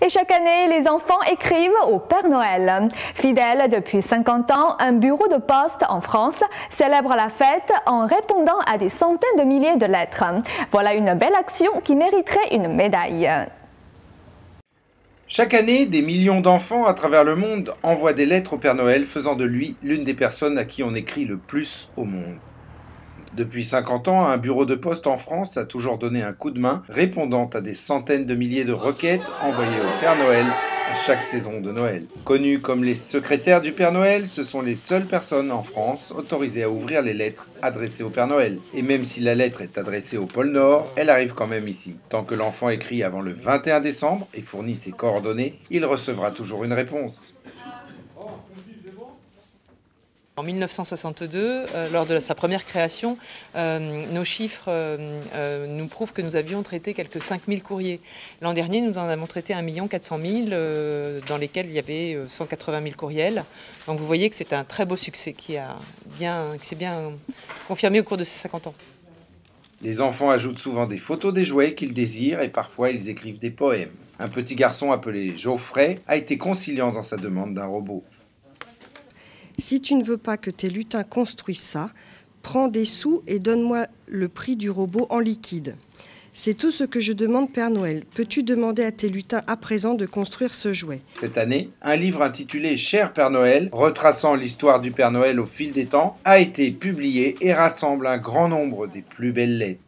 Et chaque année, les enfants écrivent au Père Noël. Fidèle depuis 50 ans, un bureau de poste en France célèbre la fête en répondant à des centaines de milliers de lettres. Voilà une belle action qui mériterait une médaille. Chaque année, des millions d'enfants à travers le monde envoient des lettres au Père Noël, faisant de lui l'une des personnes à qui on écrit le plus au monde. Depuis 50 ans, un bureau de poste en France a toujours donné un coup de main, répondant à des centaines de milliers de requêtes envoyées au Père Noël à chaque saison de Noël. Connus comme les secrétaires du Père Noël, ce sont les seules personnes en France autorisées à ouvrir les lettres adressées au Père Noël. Et même si la lettre est adressée au pôle Nord, elle arrive quand même ici. Tant que l'enfant écrit avant le 21 décembre et fournit ses coordonnées, il recevra toujours une réponse. En 1962, lors de sa première création, nos chiffres nous prouvent que nous avions traité quelques 5000 courriers. L'an dernier, nous en avons traité 1 400 000, dans lesquels il y avait 180 000 courriels. Donc vous voyez que c'est un très beau succès qui s'est bien confirmé au cours de ces 50 ans. Les enfants ajoutent souvent des photos des jouets qu'ils désirent et parfois ils écrivent des poèmes. Un petit garçon appelé Geoffrey a été conciliant dans sa demande d'un robot. Si tu ne veux pas que tes lutins construisent ça, prends des sous et donne-moi le prix du robot en liquide. C'est tout ce que je demande, Père Noël. Peux-tu demander à tes lutins à présent de construire ce jouet? Cette année, un livre intitulé « Cher Père Noël », retraçant l'histoire du Père Noël au fil des temps, a été publié et rassemble un grand nombre des plus belles lettres.